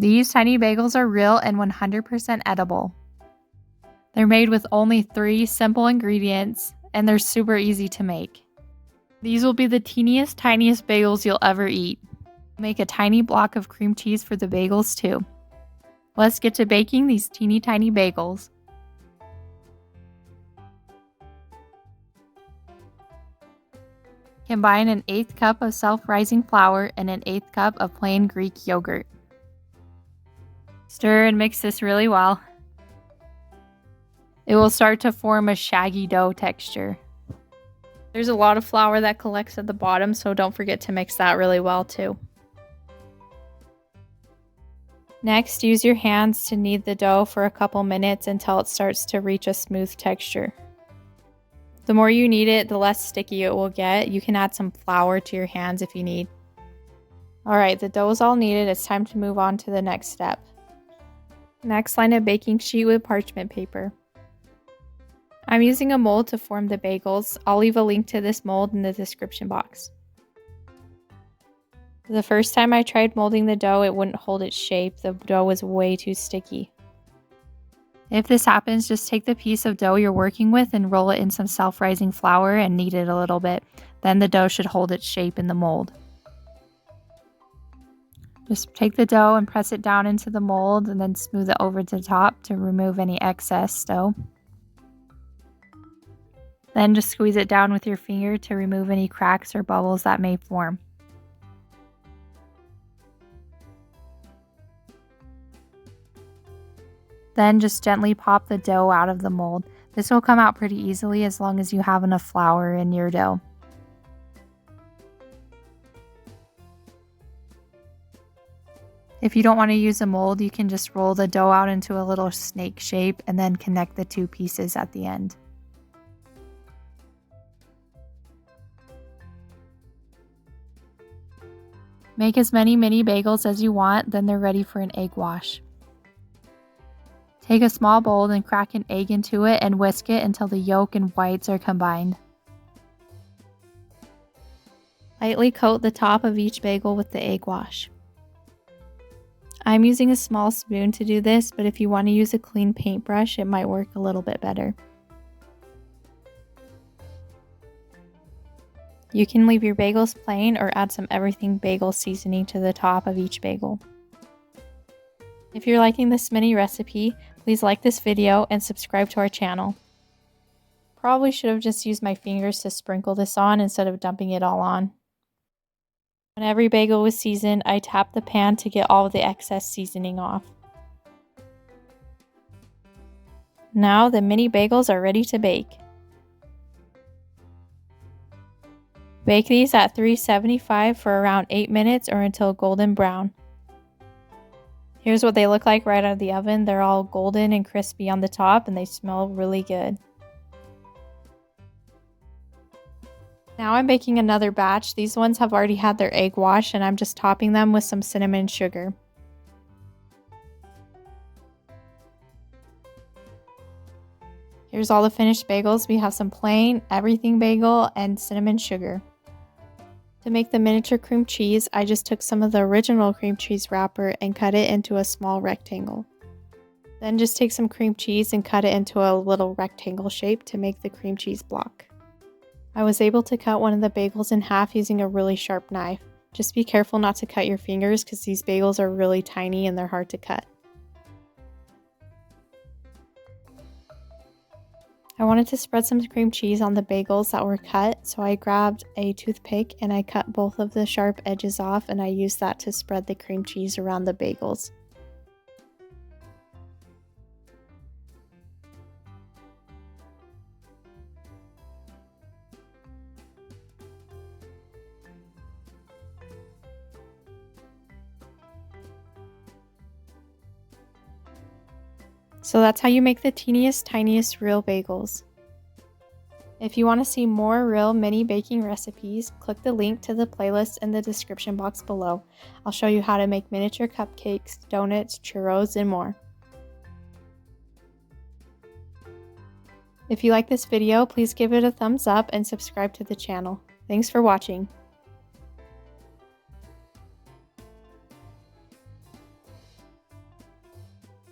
These tiny bagels are real and 100% edible. They're made with only 3 simple ingredients, and they're super easy to make. These will be the teeniest, tiniest bagels you'll ever eat. Make a tiny block of cream cheese for the bagels too. Let's get to baking these teeny tiny bagels. Combine an 1/8 cup of self-rising flour and an 1/8 cup of plain Greek yogurt. Stir and mix this really well. It will start to form a shaggy dough texture. There's a lot of flour that collects at the bottom, so don't forget to mix that really well too. Next, use your hands to knead the dough for a couple minutes until it starts to reach a smooth texture. The more you knead it, the less sticky it will get. You can add some flour to your hands if you need. Alright, the dough is all kneaded. It's time to move on to the next step. Next, line a baking sheet with parchment paper. I'm using a mold to form the bagels. I'll leave a link to this mold in the description box. The first time I tried molding the dough, it wouldn't hold its shape. The dough was way too sticky. If this happens, just take the piece of dough you're working with and roll it in some self-rising flour and knead it a little bit. Then the dough should hold its shape in the mold. Just take the dough and press it down into the mold and then smooth it over the top to remove any excess dough. Then just squeeze it down with your finger to remove any cracks or bubbles that may form. Then just gently pop the dough out of the mold. This will come out pretty easily as long as you have enough flour in your dough. If you don't want to use a mold, you can just roll the dough out into a little snake shape and then connect the 2 pieces at the end. Make as many mini bagels as you want, then they're ready for an egg wash. Take a small bowl and crack an egg into it and whisk it until the yolk and whites are combined. Lightly coat the top of each bagel with the egg wash. I'm using a small spoon to do this, but if you want to use a clean paintbrush, it might work a little bit better. You can leave your bagels plain or add some everything bagel seasoning to the top of each bagel. If you're liking this mini recipe, please like this video and subscribe to our channel. Probably should have just used my fingers to sprinkle this on instead of dumping it all on. When every bagel was seasoned, I tapped the pan to get all of the excess seasoning off. Now the mini bagels are ready to bake. Bake these at 375 for around 8 minutes or until golden brown. Here's what they look like right out of the oven. They're all golden and crispy on the top and they smell really good. Now I'm baking another batch. These ones have already had their egg wash and I'm just topping them with some cinnamon sugar. Here's all the finished bagels. We have some plain, everything bagel, and cinnamon sugar. To make the miniature cream cheese, I just took some of the original cream cheese wrapper and cut it into a small rectangle. Then just take some cream cheese and cut it into a little rectangle shape to make the cream cheese block. I was able to cut one of the bagels in half using a really sharp knife. Just be careful not to cut your fingers because these bagels are really tiny and they're hard to cut. I wanted to spread some cream cheese on the bagels that were cut, so I grabbed a toothpick and I cut both of the sharp edges off and I used that to spread the cream cheese around the bagels. So that's how you make the teeniest, tiniest real bagels. If you want to see more real mini baking recipes, click the link to the playlist in the description box below. I'll show you how to make miniature cupcakes, donuts, churros, and more. If you like this video, please give it a thumbs up and subscribe to the channel. Thanks for watching.